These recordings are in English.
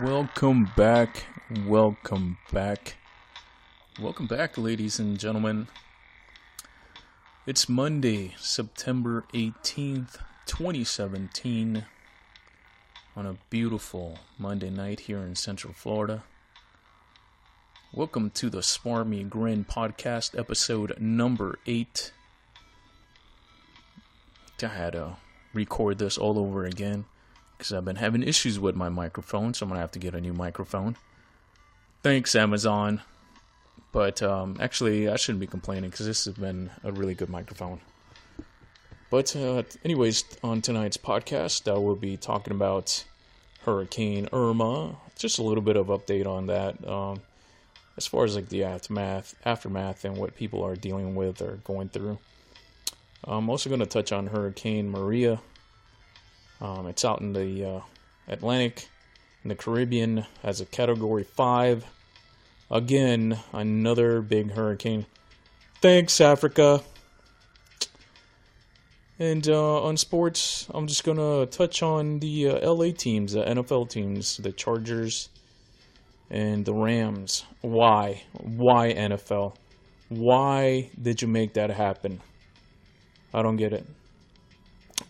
Welcome back. Welcome back. Welcome back, ladies and gentlemen. It's Monday, September 18th, 2017, on a beautiful Monday night here in Central Florida. Welcome to the Smarmy Grin podcast, episode number 8. I had to record this all over again because I've been having issues with my microphone, so I'm going to have to get a new microphone. Thanks, Amazon. But actually, I shouldn't be complaining because this has been a really good microphone. But anyways, on tonight's podcast, I will be talking about Hurricane Irma. Just a little bit of update on that. As far as like the aftermath, and what people are dealing with or going through. I'm also going to touch on Hurricane Maria. It's out in the Atlantic, in the Caribbean, as a Category 5. Again, another big hurricane. Thanks, Africa. And on sports, I'm just going to touch on the LA teams, the NFL teams, the Chargers and the Rams. Why? Why NFL? Why did you make that happen? I don't get it.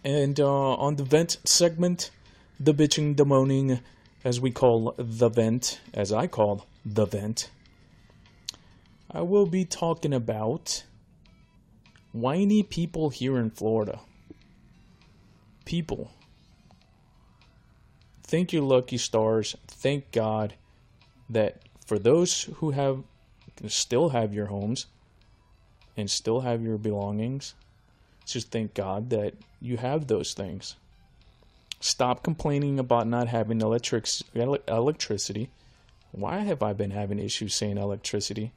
And on the vent segment, the bitching, the moaning, as we call the vent, as I call the vent, I will be talking about whiny people here in Florida. People. Thank you, lucky stars. Thank God that for those who still have your homes and still have your belongings, just thank God that you have those things. Stop complaining about not having electricity. Why have I been having issues saying electricity?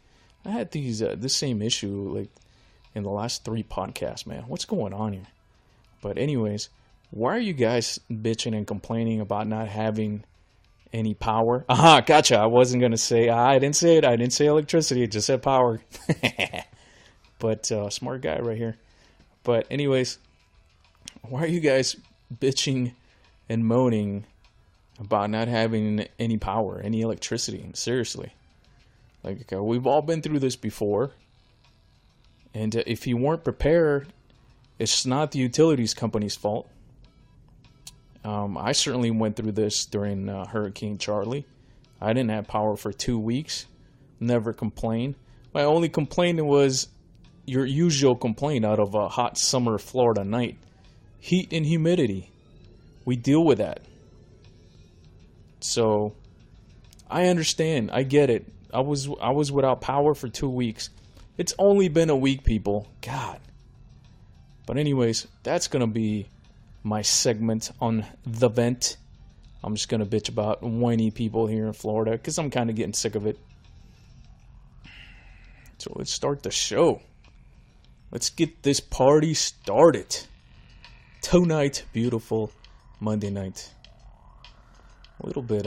I had this same issue like in the last 3 podcasts, man. What's going on here? But anyways, why are you guys bitching and complaining about not having any power? Aha, gotcha. I wasn't going to say, I didn't say it. I didn't say electricity. I just said power. But smart guy right here. But anyways, why are you guys bitching and moaning about not having any power, any electricity? Seriously. Like, we've all been through this before. And if you weren't prepared, it's not the utilities company's fault. I certainly went through this during Hurricane Charlie. I didn't have power for 2 weeks. Never complained. My only complaint was your usual complaint out of a hot summer Florida night. Heat and humidity. We deal with that. So, I understand. I get it. I was without power for 2 weeks. It's only been a week, people. God. But anyways, that's going to be my segment on the vent. I'm just going to bitch about whiny people here in Florida because I'm kind of getting sick of it. So let's start the show. Let's get this party started. Tonight, beautiful Monday night. A little bit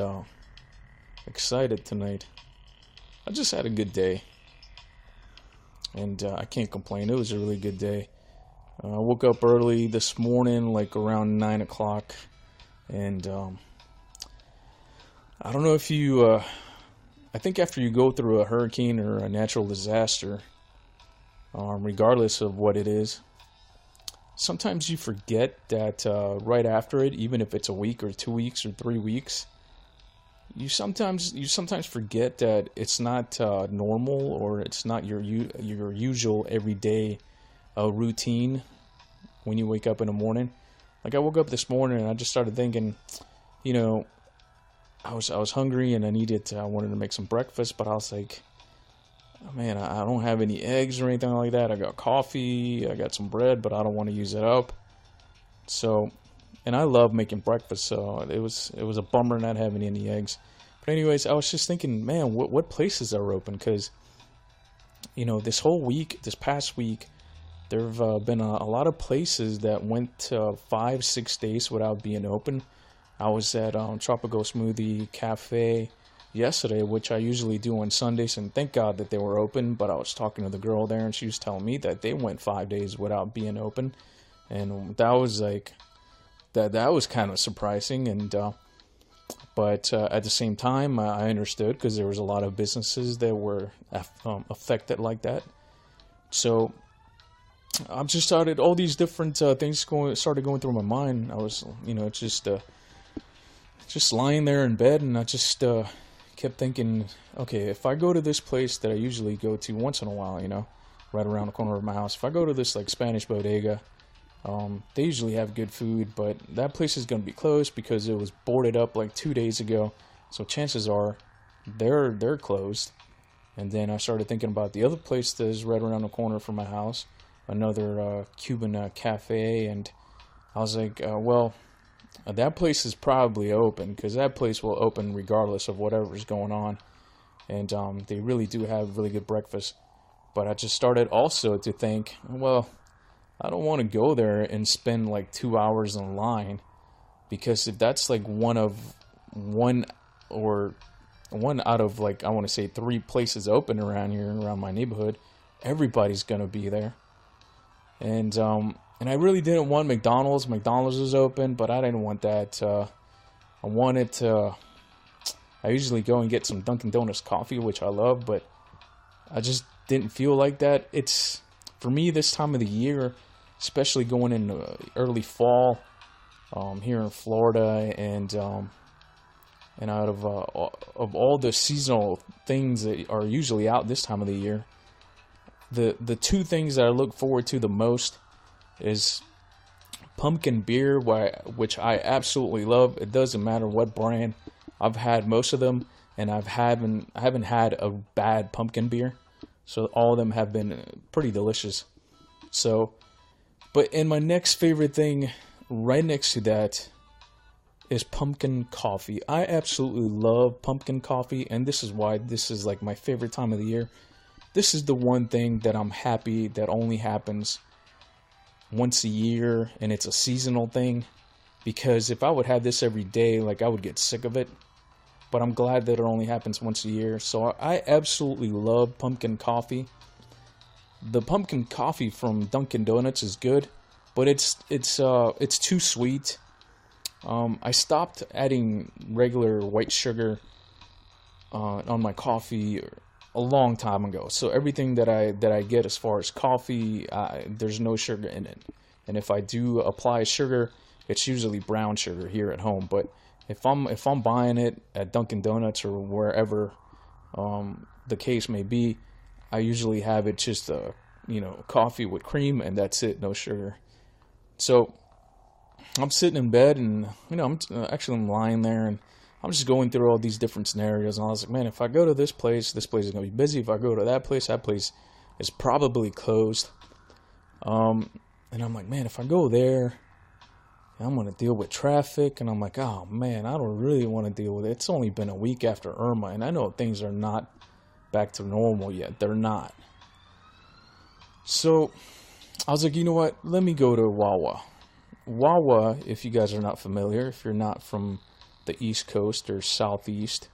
excited tonight. I just had a good day. And I can't complain. It was a really good day. I woke up early this morning, like around 9 o'clock. And I don't know if you... I think after you go through a hurricane or a natural disaster, regardless of what it is, sometimes you forget that right after it, even if it's a week or 2 weeks or 3 weeks, you sometimes forget that it's not normal, or it's not your usual everyday routine when you wake up in the morning. Like, I woke up this morning and I just started thinking, you know, I was hungry and I wanted to make some breakfast, but I was like, oh, man, I don't have any eggs or anything like that. I got coffee, I got some bread, but I don't want to use it up. So, and I love making breakfast, so it was a bummer not having any eggs. But anyways, I was just thinking, man, what places are open? Because, you know, this past week, there have been a lot of places that went 5-6 days without being open. I was at Tropical Smoothie Cafe yesterday, which I usually do on Sundays, and thank God that they were open. But I was talking to the girl there, and she was telling me that they went 5 days without being open, and that was like that was kind of surprising. And But at the same time, I understood because there was a lot of businesses that were affected like that. So I've just started all these different things started going through my mind. I was, just lying there in bed, and I just kept thinking, okay, if I go to this place that I usually go to once in a while, right around the corner of my house, if I go to this like Spanish bodega, they usually have good food, but that place is going to be closed because it was boarded up like 2 days ago. So chances are they're closed. And then I started thinking about the other place that is right around the corner from my house, another Cuban cafe, and I was like, well, that place is probably open because that place will open regardless of whatever's going on. And they really do have really good breakfast. But I just started also to think, well, I don't want to go there and spend like 2 hours in line, because if that's like one out of like, I want to say 3 places open around here, around my neighborhood, everybody's gonna be there. And I really didn't want McDonald's. McDonald's was open, but I didn't want that. I usually go and get some Dunkin' Donuts coffee, which I love, but I just didn't feel like that. It's, for me, this time of the year, especially going into early fall, here in Florida, and out of all the seasonal things that are usually out this time of the year, the 2 things that I look forward to the most is pumpkin beer, which I absolutely love. It doesn't matter what brand. I've had most of them, and I haven't had a bad pumpkin beer. So all of them have been pretty delicious. So, but my next favorite thing, right next to that, is pumpkin coffee. I absolutely love pumpkin coffee, and this is why this is like my favorite time of the year. This is the one thing that I'm happy that only happens once a year, and it's a seasonal thing, because if I would have this every day, like, I would get sick of it. But I'm glad that it only happens once a year. So I absolutely love pumpkin coffee. The pumpkin coffee from Dunkin' Donuts is good, but it's too sweet. I stopped adding regular white sugar on my coffee a long time ago. So everything that I get as far as coffee, there's no sugar in it. And if I do apply sugar, it's usually brown sugar here at home. But if I'm buying it at Dunkin' Donuts or wherever the case may be, I usually have it just coffee with cream, and that's it, no sugar. So I'm sitting in bed, and I'm lying there, and I'm just going through all these different scenarios, and I was like, man, if I go to this place is going to be busy. If I go to that place is probably closed. And I'm like, man, if I go there, I'm going to deal with traffic. And I'm like, oh, man, I don't really want to deal with it. It's only been a week after Irma, and I know things are not back to normal yet. They're not. So I was like, you know what? Let me go to Wawa. Wawa, if you guys are not familiar, if you're not from the East Coast or Southeast,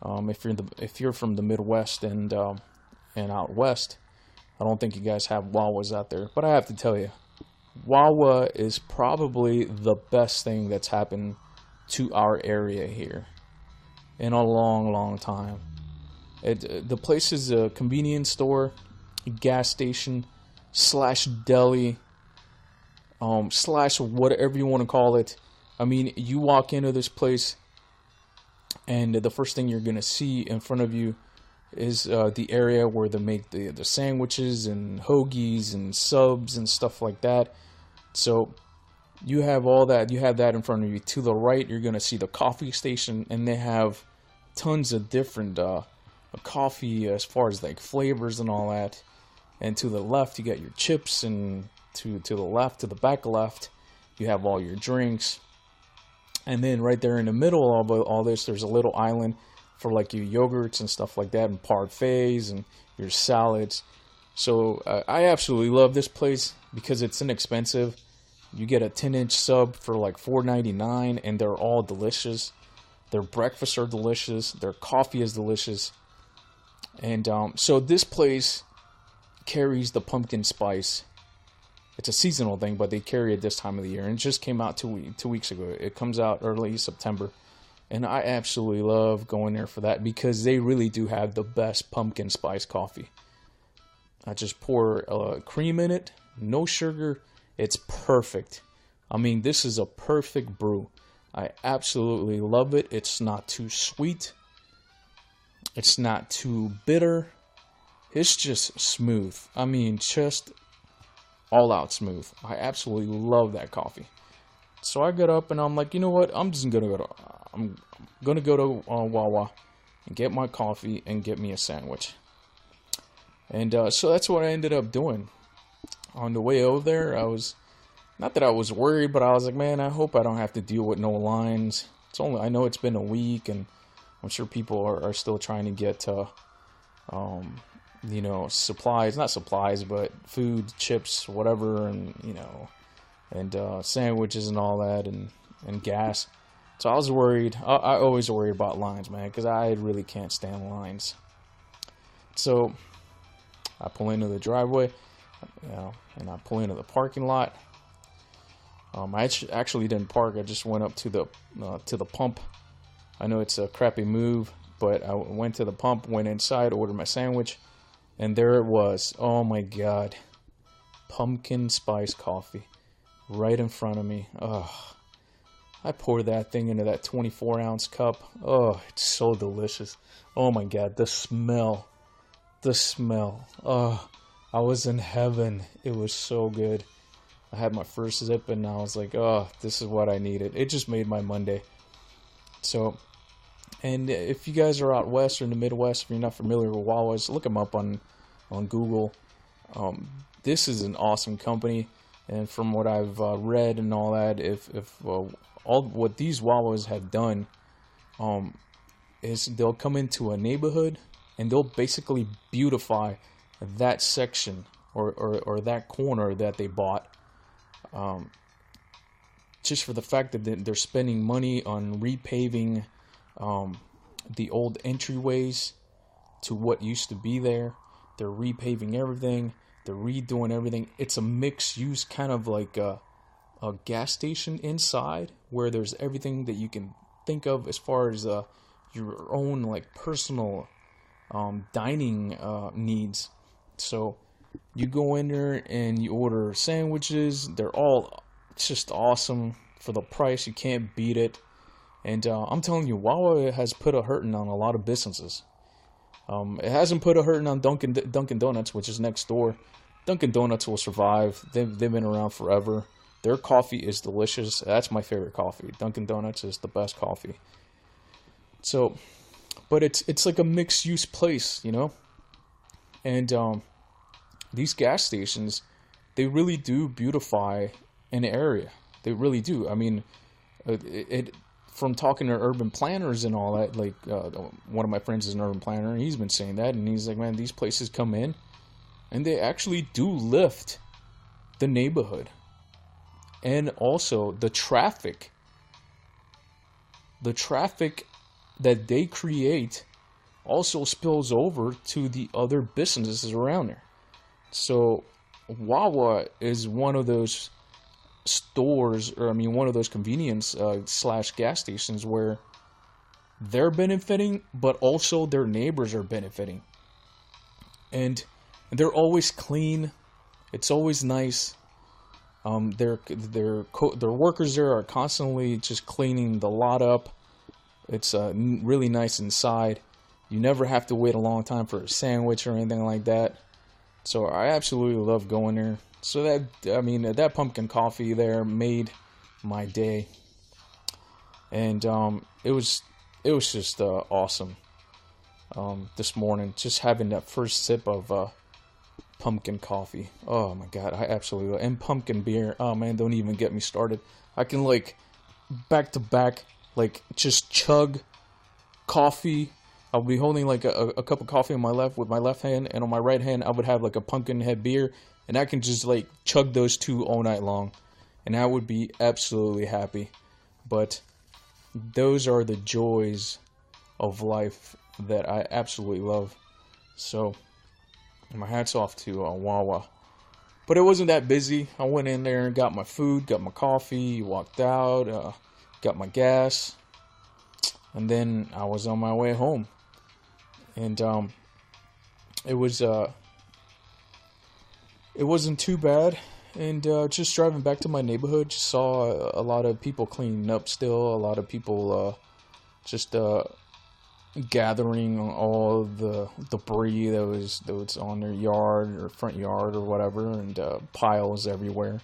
if you're from the Midwest and out west, I don't think you guys have Wawas out there. But I have to tell you, Wawa is probably the best thing that's happened to our area here in a long, long time. The place is a convenience store, gas station, / deli, / whatever you want to call it. I mean, you walk into this place, and the first thing you're going to see in front of you is the area where they make the sandwiches and hoagies and subs and stuff like that. So you have all that. You have that in front of you. To the right, you're going to see the coffee station, and they have tons of different coffee as far as like flavors and all that. And to the left, you got your chips, and to the back left, you have all your drinks. And then right there in the middle of all this, there's a little island for like your yogurts and stuff like that, and parfaits and your salads. So I absolutely love this place because it's inexpensive. You get a 10-inch sub for like $4.99, and they're all delicious. Their breakfasts are delicious. Their coffee is delicious. And so this place carries the pumpkin spice. It's a seasonal thing, but they carry it this time of the year. And it just came out two weeks ago. It comes out early September. And I absolutely love going there for that because they really do have the best pumpkin spice coffee. I just pour cream in it, no sugar. It's perfect. I mean, this is a perfect brew. I absolutely love it. It's not too sweet. It's not too bitter. It's just smooth. I mean, just all out smooth. I absolutely love that coffee. So I got up and I'm like, you know what? I'm gonna go to Wawa and get my coffee and get me a sandwich. And so that's what I ended up doing. On the way over there, I was, not that I was worried, but I was like, man, I hope I don't have to deal with no lines. I know it's been a week, and I'm sure people are still trying to get supplies, not supplies, but food, chips, whatever, and sandwiches and all that, and gas. So I was worried. I always worry about lines, man, because I really can't stand lines. So I pull into the driveway, and I pull into the parking lot. I actually didn't park. I just went up to the pump. I know it's a crappy move, but I went to the pump, went inside, ordered my sandwich, and there it was. Oh my God, pumpkin spice coffee, right in front of me. Oh, I poured that thing into that 24-ounce cup. Oh, it's so delicious. Oh my God, the smell. Oh, I was in heaven. It was so good. I had my first sip and I was like, oh, this is what I needed. It just made my Monday. So, and if you guys are out west or in the Midwest, if you're not familiar with Wawas, look them up on Google. This is an awesome company. And from what I've read and all that, if all what these Wawas have done is they'll come into a neighborhood and they'll basically beautify that section or that corner that they bought, just for the fact that they're spending money on repaving the old entryways to what used to be there. They're repaving everything. They're redoing everything. It's a mixed use, kind of like a gas station inside, where there's everything that you can think of as far as your own like personal dining needs. So you go in there and you order sandwiches. They're all just awesome for the price. You can't beat it. And I'm telling you, Wawa has put a hurting on a lot of businesses. It hasn't put a hurting on Dunkin' Donuts, which is next door. Dunkin' Donuts will survive. They've been around forever. Their coffee is delicious. That's my favorite coffee. Dunkin' Donuts is the best coffee. So, but it's like a mixed use place, you know. And these gas stations, they really do beautify an area. They really do. I mean, from talking to urban planners and all that, like one of my friends is an urban planner, and he's been saying that, and he's like, man, these places come in and they actually do lift the neighborhood. And also the traffic that they create also spills over to the other businesses around there. So Wawa is one of those stores, one of those convenience / gas stations where they're benefiting, but also their neighbors are benefiting. And they're always clean. It's always nice. Their workers there are constantly just cleaning the lot up. It's really nice inside. You never have to wait a long time for a sandwich or anything like that. So I absolutely love going there. So that pumpkin coffee there made my day, and it was just awesome. This morning, just having that first sip of pumpkin coffee. Oh my God, I absolutely love it. And pumpkin beer. Oh man, don't even get me started. I can like back to back, like just chug coffee. I'll be holding like a cup of coffee with my left hand, and on my right hand I would have like a pumpkin head beer, and I can just like chug those two all night long, and I would be absolutely happy. But those are the joys of life that I absolutely love. So my hat's off to Wawa. But it wasn't that busy. I went in there and got my food, got my coffee, walked out, got my gas. And then I was on my way home, and it wasn't too bad. And just driving back to my neighborhood, just saw a lot of people cleaning up still, a lot of people just gathering all the debris that was on their yard or front yard or whatever, and piles everywhere.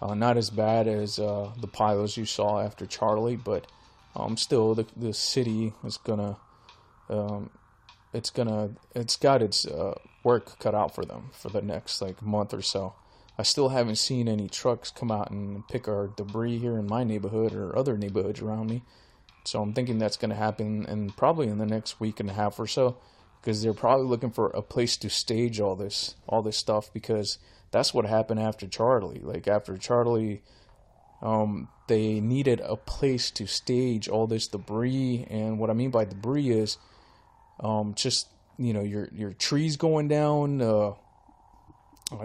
Not as bad as the piles you saw after Charlie, but still the city is gonna it's got its work cut out for them for the next month or so. I still haven't seen any trucks come out and pick our debris here in my neighborhood or other neighborhoods around me. So I'm thinking that's going to happen and probably in the next week and a half or so, because they're probably looking for a place to stage all this stuff, because that's what happened after Charlie. After Charlie, they needed a place to stage all this debris. And what I mean by debris is just, your trees going down,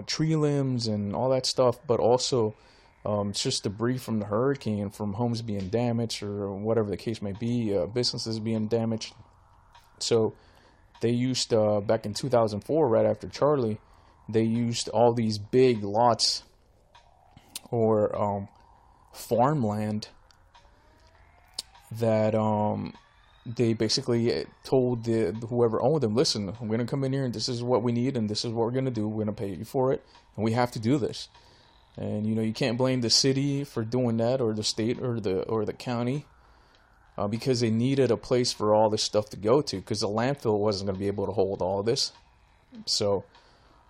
tree limbs and all that stuff, but also it's just debris from the hurricane, from homes being damaged or whatever the case may be, businesses being damaged. So they used, back in 2004, right after Charlie, they used all these big lots or farmland that they basically told whoever owned them, listen, we're going to come in here and this is what we need and this is what we're going to do. We're going to pay you for it and we have to do this. And, you can't blame the city for doing that, or the state or the county, because they needed a place for all this stuff to go to, because the landfill wasn't going to be able to hold all this. So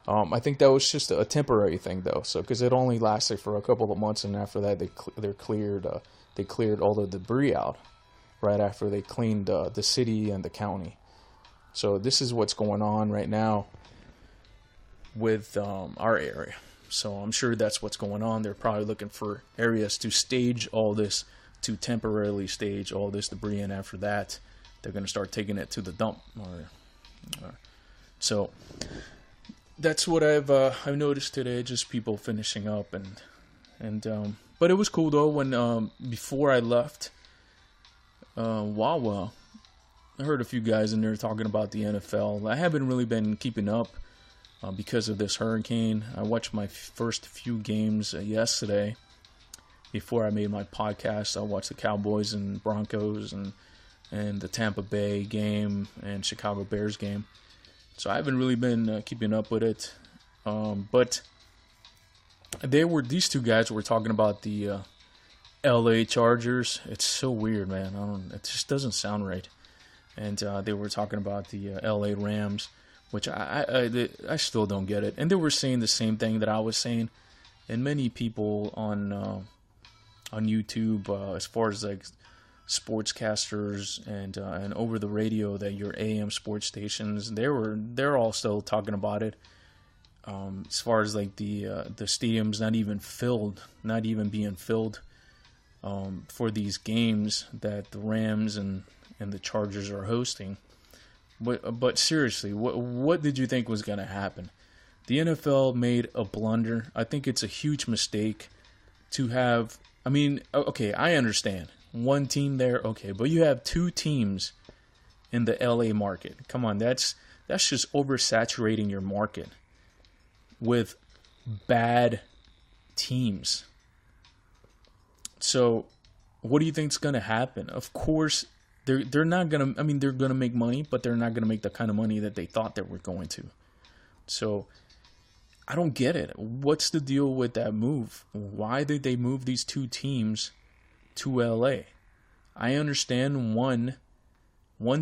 I think that was just a temporary thing, though. So because it only lasted for a couple of months, and after that they cleared all the debris out right after they cleaned the city and the county. So this is what's going on right now with our area. So I'm sure that's what's going on. They're probably looking for areas to stage all this, to temporarily stage all this debris, and after that, they're going to start taking it to the dump. So that's what I've noticed today. Just people finishing up, and but it was cool though when before I left Wawa, I heard a few guys in there talking about the NFL. I haven't really been keeping up. Because of this hurricane. I watched my first few games yesterday. Before I made my podcast, I watched the Cowboys and Broncos and the Tampa Bay game and Chicago Bears game. So I haven't really been keeping up with it. But these two guys were talking about the LA Chargers. It's so weird, man. It just doesn't sound right. And they were talking about the LA Rams, which I still don't get it. And they were saying the same thing that I was saying. And many people on YouTube, as far as sportscasters and over the radio, that your AM sports stations, they're all still talking about it. As far as the stadiums not even being filled for these games that the Rams and the Chargers are hosting. But seriously, what did you think was going to happen? The NFL made a blunder. I think it's a huge mistake to have. I mean, okay, I understand. One team there, okay, but you have two teams in the LA market. Come on, that's just oversaturating your market with bad teams. So, what do you think is going to happen? Of course, they're not going to, I mean, they're going to make money, but they're not going to make the kind of money that they thought they were going to. So, I don't get it. What's the deal with that move? Why did they move these two teams to LA? I understand one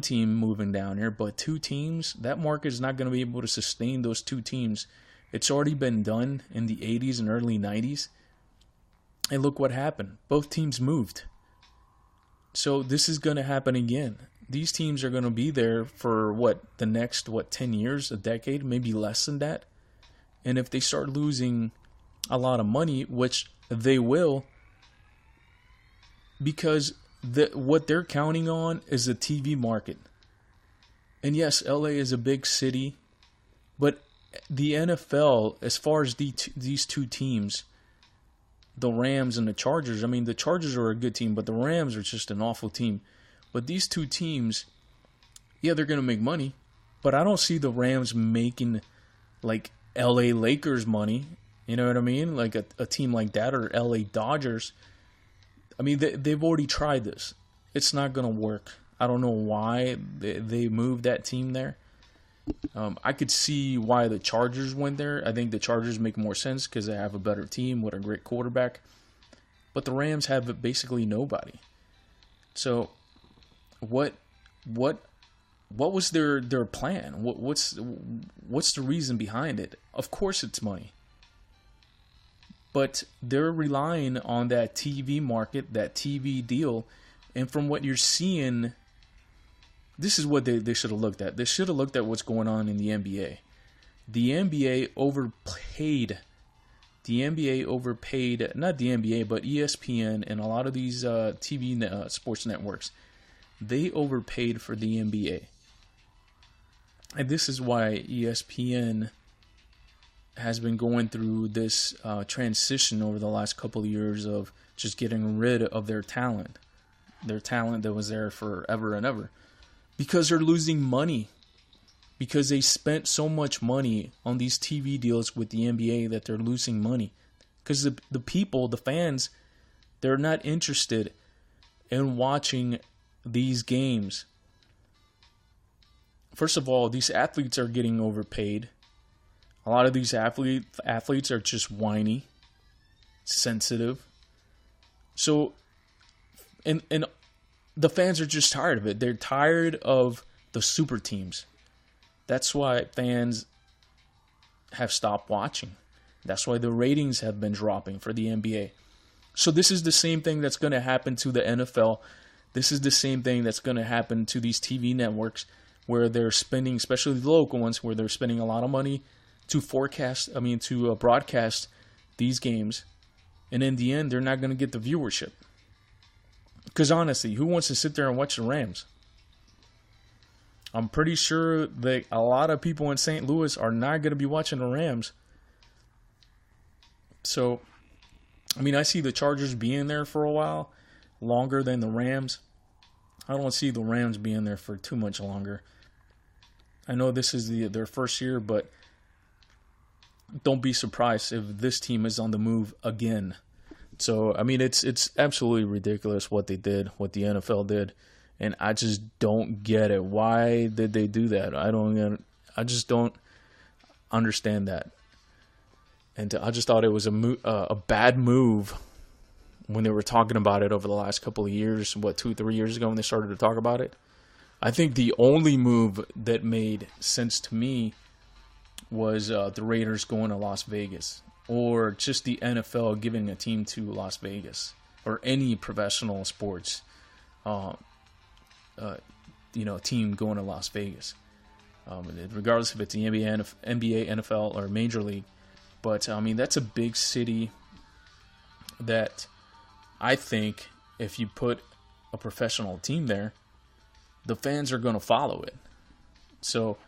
team moving down here, but two teams, that market is not going to be able to sustain those two teams. It's already been done in the 80s and early 90s. And look what happened. Both teams moved. So this is going to happen again. These teams are going to be there for the next 10 years, a decade, maybe less than that. And if they start losing a lot of money, which they will, because what they're counting on is the TV market. And yes, LA is a big city, but the NFL, as far as these two teams, the Rams and the Chargers, I mean, the Chargers are a good team, but the Rams are just an awful team. But these two teams, yeah, they're going to make money, but I don't see the Rams making like LA Lakers money. You know what I mean? Like a team like that, or LA Dodgers. I mean, they've already tried this. It's not going to work. I don't know why they moved that team there. I could see why the Chargers went there. I think the Chargers make more sense because they have a better team with a great quarterback. But the Rams have basically nobody. So, what was their plan? What's the reason behind it? Of course, it's money. But they're relying on that TV market, that TV deal, and from what you're seeing, this is what they should have looked at. They should have looked at what's going on in the NBA. The NBA overpaid. Not the NBA, but ESPN and a lot of these TV sports networks. They overpaid for the NBA. And this is why ESPN has been going through this transition over the last couple of years of just getting rid of their talent that was there forever and ever, because they're losing money, because they spent so much money on these TV deals with the NBA that they're losing money, because the people, the fans, they're not interested in watching these games. First of all, these athletes are getting overpaid. A lot of these athletes are just whiny, sensitive. So, and the fans are just tired of it. They're tired of the super teams. That's why fans have stopped watching. That's why the ratings have been dropping for the NBA. So this is the same thing that's going to happen to the NFL. This is the same thing that's going to happen to these TV networks, where they're spending, especially the local ones, where they're spending a lot of money to broadcast these games, and in the end, they're not going to get the viewership. Because honestly, who wants to sit there and watch the Rams? I'm pretty sure that a lot of people in St. Louis are not going to be watching the Rams. So, I mean, I see the Chargers being there for a while, longer than the Rams. I don't see the Rams being there for too much longer. I know this is their first year, but don't be surprised if this team is on the move again. So, I mean, it's absolutely ridiculous what they did, what the NFL did, and I just don't get it. Why did they do that? I just don't understand that. And I just thought it was a bad move when they were talking about it over the last couple of years, 2-3 years ago when they started to talk about it. I think the only move that made sense to me was the Raiders going to Las Vegas, or just the NFL giving a team to Las Vegas, or any professional sports team going to Las Vegas, regardless if it's the NBA, NFL, or Major League. But I mean, that's a big city that I think if you put a professional team there, the fans are going to follow it. So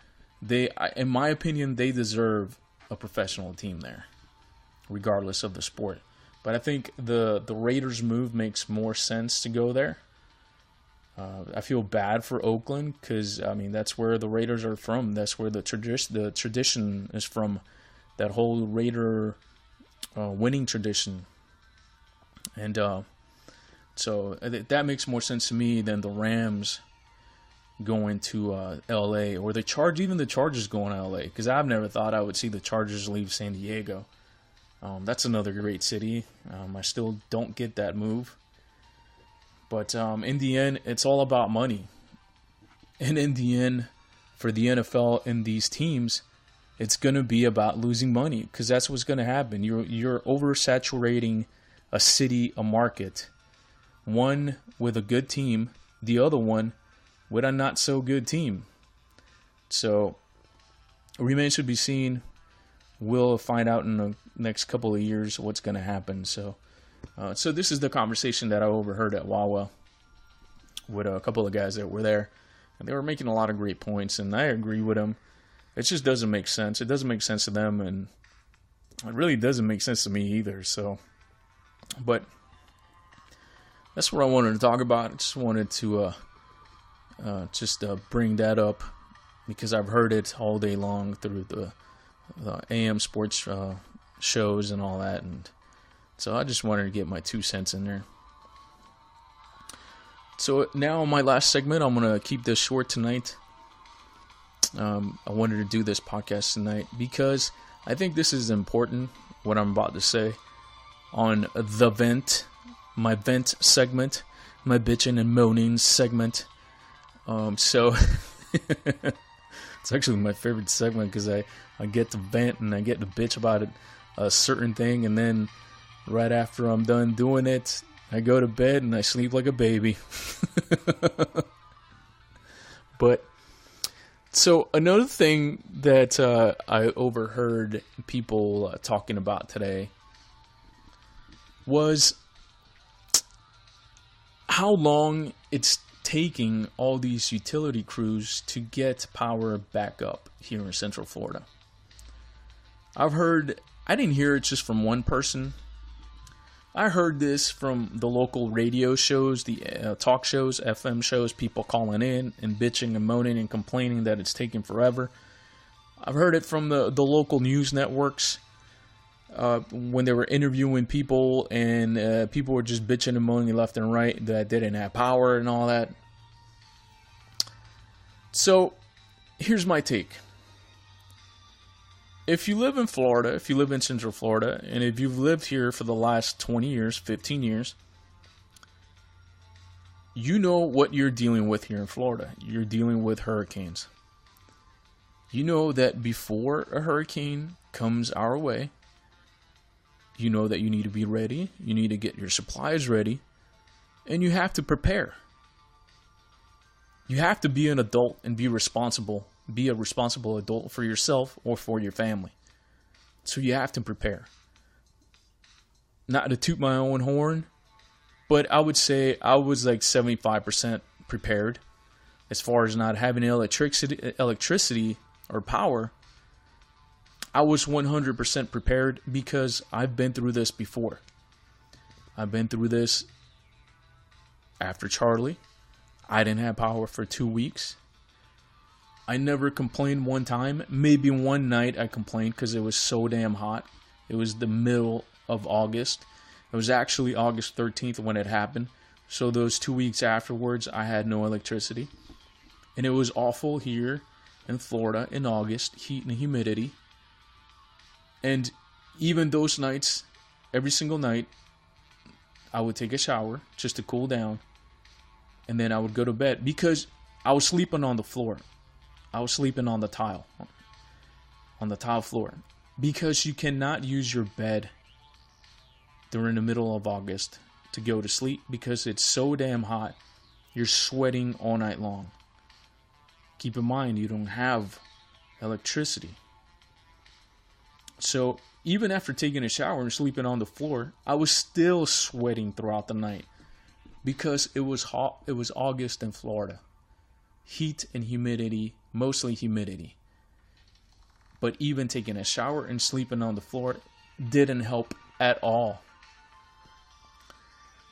in my opinion, they deserve a professional team there, regardless of the sport. But I think the Raiders move makes more sense to go there. I feel bad for Oakland because, I mean, that's where the Raiders are from. That's where the tradition is from, that whole Raider winning tradition. And so that makes more sense to me than the Rams going to LA, or the Chargers going to LA, because I've never thought I would see the Chargers leave San Diego. That's another great city. I still don't get that move. But in the end, it's all about money. And in the end, for the NFL and these teams, it's going to be about losing money, because that's what's going to happen. You're oversaturating a city, a market, one with a good team, the other one with a not so good team. So remains to be seen. We'll find out in the next couple of years what's going to happen. So this is the conversation that I overheard at Wawa with a couple of guys that were there, and they were making a lot of great points, and I agree with them. It just doesn't make sense. It doesn't make sense to them, and it really doesn't make sense to me either. So, but that's what I wanted to talk about. I just wanted to just bring that up because I've heard it all day long through the AM sports shows and all that, and so I just wanted to get my 2 cents in there. So now my last segment, I'm going to keep this short tonight. I wanted to do this podcast tonight because I think this is important, what I'm about to say, on the vent, my vent segment, my bitching and moaning segment. So it's actually my favorite segment because I get to vent and I get to bitch about it, a certain thing, and then right after I'm done doing it, I go to bed and I sleep like a baby. But, so another thing that I overheard people talking about today was how long it's taking all these utility crews to get power back up here in Central Florida. I didn't hear it just from one person. I heard this from the local radio shows, the talk shows, FM shows, people calling in and bitching and moaning and complaining that it's taking forever. I've heard it from the local news networks when they were interviewing people and people were just bitching and moaning left and right that they didn't have power and all that. So, here's my take. If you live in Florida, if you live in Central Florida, and if you've lived here for the last 20 years, 15 years, you know what you're dealing with here in Florida. You're dealing with hurricanes. You know that before a hurricane comes our way, you know that you need to be ready, you need to get your supplies ready, and you have to prepare. You have to be an adult and be responsible. Be a responsible adult for yourself or for your family. So you have to prepare. Not to toot my own horn, but I would say I was like 75% prepared as far as not having electricity or power. I was 100% prepared because I've been through this before. I've been through this after Charlie. I didn't have power for 2 weeks. I never complained one time. Maybe one night I complained because it was so damn hot. It was the middle of August. It was actually August 13th when it happened. So those 2 weeks afterwards, I had no electricity. And it was awful here in Florida in August, heat and humidity. And even those nights, every single night, I would take a shower just to cool down. And then I would go to bed because I was sleeping on the floor. I was sleeping on the tile floor, because you cannot use your bed during the middle of August to go to sleep because it's so damn hot. You're sweating all night long. Keep in mind, you don't have electricity. So even after taking a shower and sleeping on the floor, I was still sweating throughout the night because it was hot. It was August in Florida. Heat and humidity, mostly humidity. But even taking a shower and sleeping on the floor didn't help at all.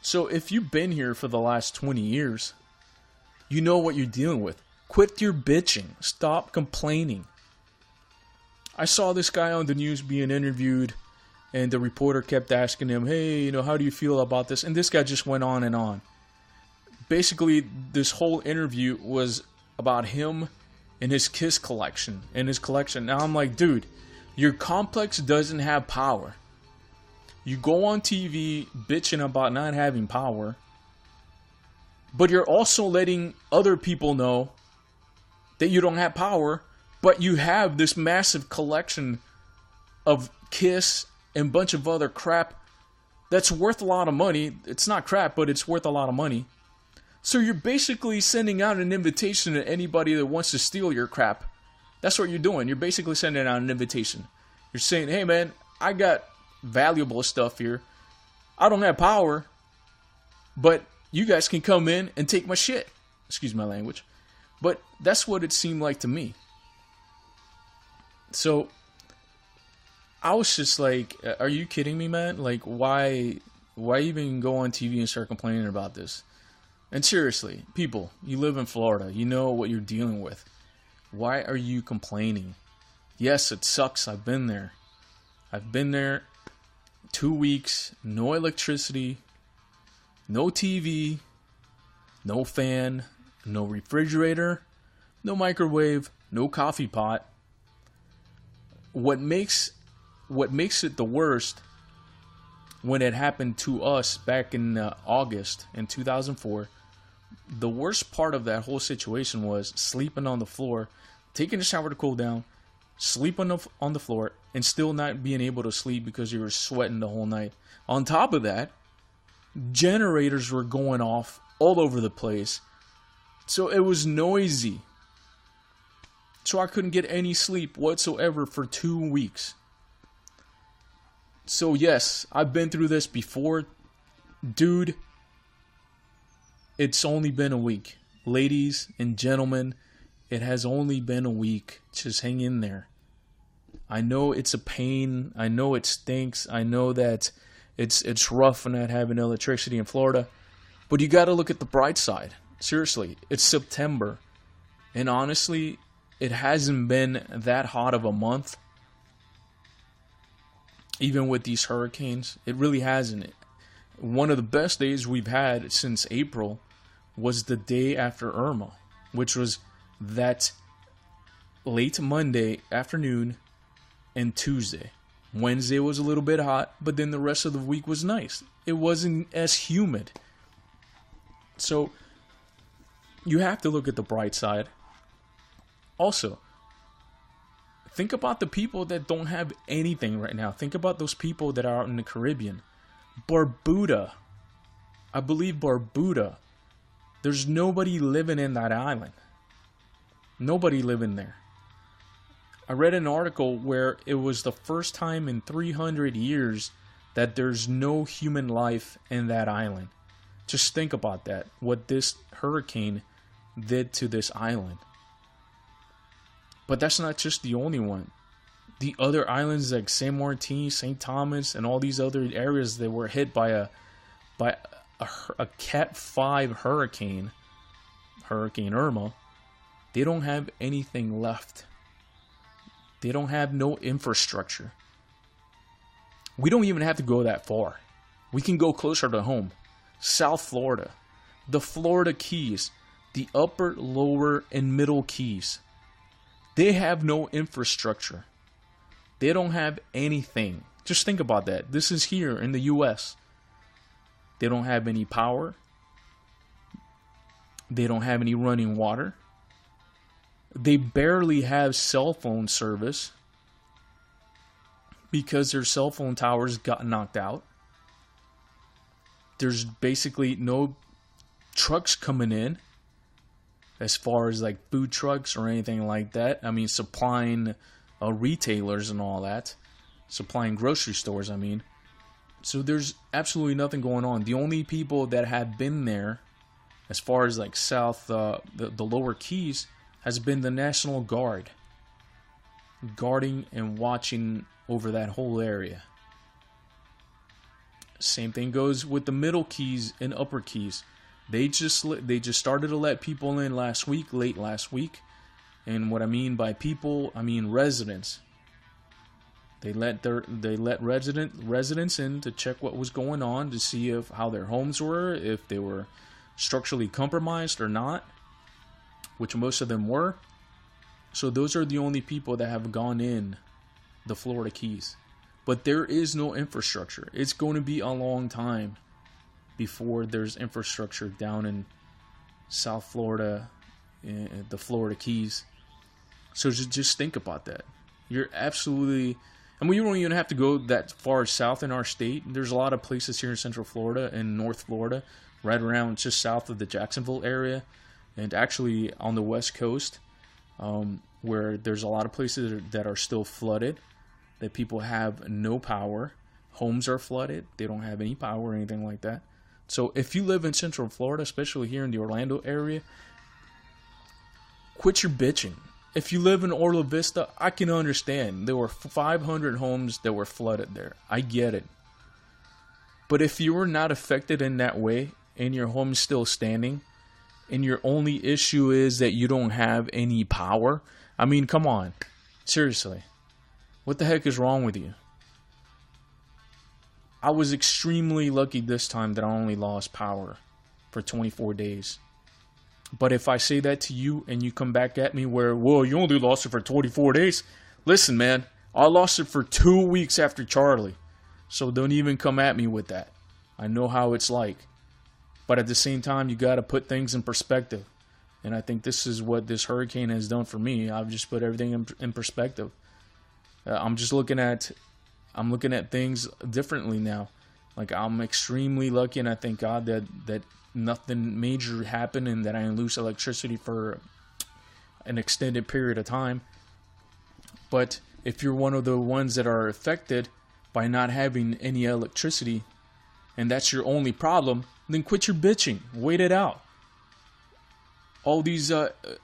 So if you've been here for the last 20 years, you know what you're dealing with. Quit your bitching. Stop complaining. I saw this guy on the news being interviewed, and the reporter kept asking him, hey, how do you feel about this? And this guy just went on and on. Basically, this whole interview was about him and his Kiss collection. Now I'm like, dude, your complex doesn't have power. You go on TV bitching about not having power, but you're also letting other people know that you don't have power, but you have this massive collection of Kiss and a bunch of other crap that's worth a lot of money. It's not crap, but it's worth a lot of money. So you're basically sending out an invitation to anybody that wants to steal your crap. That's what you're doing. You're basically sending out an invitation. You're saying, hey man, I got valuable stuff here. I don't have power, but you guys can come in and take my shit. Excuse my language. But that's what it seemed like to me. So I was just like, are you kidding me, man? Like, why even go on TV and start complaining about this? And seriously, people, you live in Florida. You know what you're dealing with. Why are you complaining? Yes, it sucks. I've been there. 2 weeks, no electricity, no TV, no fan, no refrigerator, no microwave, no coffee pot. What makes it the worst, when it happened to us back in August in 2004, the worst part of that whole situation was sleeping on the floor, taking a shower to cool down, sleep on the floor, and still not being able to sleep because you were sweating the whole night. On top of that, generators were going off all over the place, so it was noisy. So I couldn't get any sleep whatsoever for 2 weeks. So yes, I've been through this before. Dude, it's only been a week. Ladies and gentlemen, it has only been a week. Just hang in there. I know it's a pain. I know it stinks. I know that it's rough not having electricity in Florida. But you got to look at the bright side. Seriously, it's September. And honestly, it hasn't been that hot of a month. Even with these hurricanes, it really hasn't. One of the best days we've had since April was the day after Irma, which was that late Monday afternoon and Tuesday. Wednesday was a little bit hot, but then the rest of the week was nice. It wasn't as humid. So you have to look at the bright side. Also, think about the people that don't have anything right now. Think about those people that are out in the Caribbean. Barbuda. I believe Barbuda. There's nobody living in that island. Nobody living there. I read an article where it was the first time in 300 years that there's no human life in that island. Just think about that. What this hurricane did to this island. But that's not just the only one. The other islands like Saint Martin, St. Thomas, and all these other areas that were hit by a Cat 5 hurricane, Hurricane Irma, they don't have anything left. They don't have no infrastructure. We don't even have to go that far. We can go closer to home. South Florida, the Florida Keys, the upper, lower, and middle Keys. They have no infrastructure. They don't have anything. Just think about that. This is here in the U.S. They don't have any power. They don't have any running water. They barely have cell phone service because their cell phone towers got knocked out. There's basically no trucks coming in. As far as like food trucks or anything like that. I mean, supplying retailers and all that. Supplying grocery stores, I mean. So there's absolutely nothing going on. The only people that have been there, as far as like south, the lower Keys, has been the National Guard. Guarding and watching over that whole area. Same thing goes with the middle Keys and upper Keys. They just started to let people in late last week. And what I mean by people, I mean residents. They let residents in to check what was going on, to see how their homes were, if they were structurally compromised or not, which most of them were. So those are the only people that have gone in the Florida Keys. But there is no infrastructure. It's going to be a long time before there's infrastructure down in South Florida, in the Florida Keys. So just think about that. You're absolutely... I mean, you don't even have to go that far south in our state. There's a lot of places here in Central Florida and North Florida, right around just south of the Jacksonville area, and actually on the West Coast, where there's a lot of places that are still flooded, that people have no power. Homes are flooded. They don't have any power or anything like that. So if you live in Central Florida, especially here in the Orlando area, quit your bitching. If you live in Orla Vista, I can understand. There were 500 homes that were flooded there. I get it. But if you were not affected in that way and your home is still standing, and your only issue is that you don't have any power. I mean, come on. Seriously. What the heck is wrong with you? I was extremely lucky this time that I only lost power for 24 days. But if I say that to you and you come back at me where, whoa, you only lost it for 24 days. Listen, man, I lost it for 2 weeks after Charlie. So don't even come at me with that. I know how it's like. But at the same time, you got to put things in perspective. And I think this is what this hurricane has done for me. I've just put everything in perspective. I'm looking at things differently now. Like, I'm extremely lucky, and I thank God that nothing major happened and that I didn't lose electricity for an extended period of time. But if you're one of the ones that are affected by not having any electricity, and that's your only problem, then quit your bitching. Wait it out. All these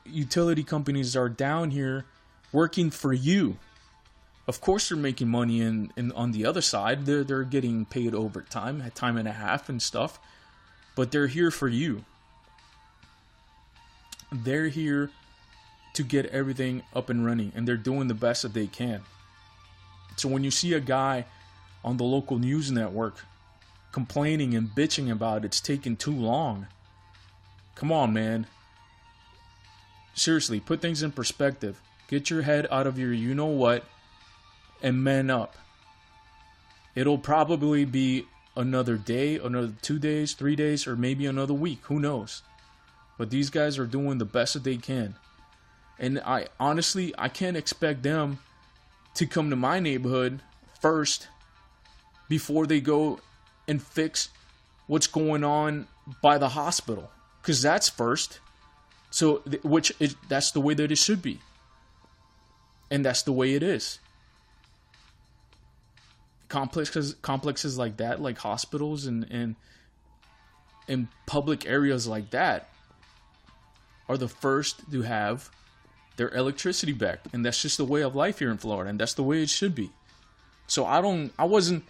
utility companies are down here working for you. Of course they're making money and on the other side. They're getting paid overtime, time and a half and stuff. But they're here for you. They're here to get everything up and running, and they're doing the best that they can. So when you see a guy on the local news network complaining and bitching about it's taking too long, come on, man. Seriously, put things in perspective. Get your head out of your you-know-what and man up. It'll probably be another day, another 2 days, 3 days, or maybe another week. Who knows? But these guys are doing the best that they can. And I can't expect them to come to my neighborhood first before they go and fix what's going on by the hospital. Because that's first. So, that's the way that it should be. And that's the way it is. Complexes like that, like hospitals and public areas like that, are the first to have their electricity back. And that's just the way of life here in Florida, and that's the way it should be. So I wasn't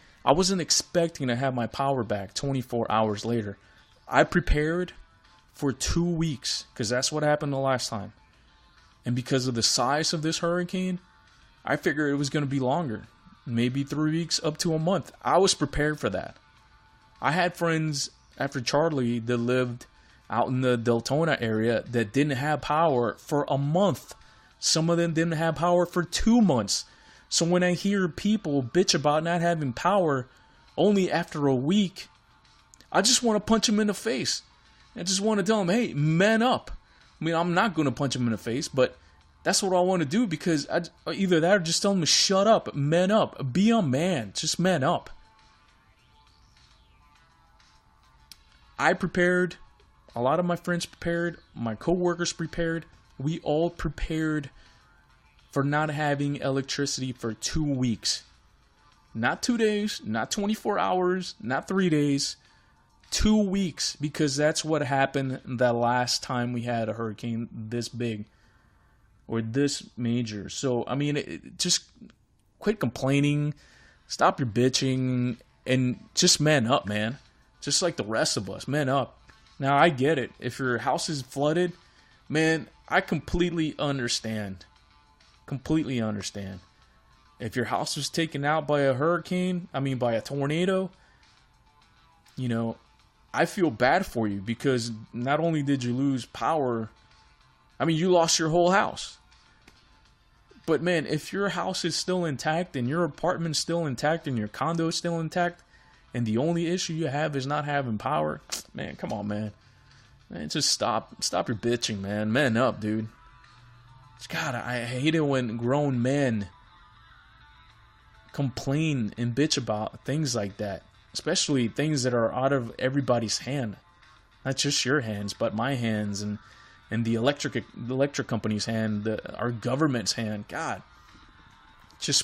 expecting to have my power back 24 hours later. I prepared for 2 weeks, because that's what happened the last time. And because of the size of this hurricane, I figured it was going to be longer. Maybe 3 weeks up to a month. I was prepared for that. I had friends after Charlie that lived out in the Deltona area that didn't have power for a month. Some of them didn't have power for 2 months. So when I hear people bitch about not having power only after a week, I just want to punch them in the face. I just want to tell them, hey, man up. I mean, I'm not going to punch them in the face, but that's what I want to do, because either that or just tell them to shut up, man up, be a man, just man up. I prepared, a lot of my friends prepared, my co-workers prepared, we all prepared for not having electricity for 2 weeks. Not 2 days, not 24 hours, not 3 days, 2 weeks, because that's what happened the last time we had a hurricane this big. Or this major. So, I mean, just quit complaining, stop your bitching, and just man up, man. Just like the rest of us, man up. Now, I get it. If your house is flooded, man, I completely understand. Completely understand. If your house was taken out by a hurricane, by a tornado, I feel bad for you, because not only did you lose power, you lost your whole house. But man, if your house is still intact and your apartment's still intact and your condo is still intact, and the only issue you have is not having power, man, come on, man. Man, just stop your bitching, man. Man up, dude. God, I hate it when grown men complain and bitch about things like that, especially things that are out of everybody's hand. Not just your hands, but my hands and the electric company's hand, our government's hand. God, just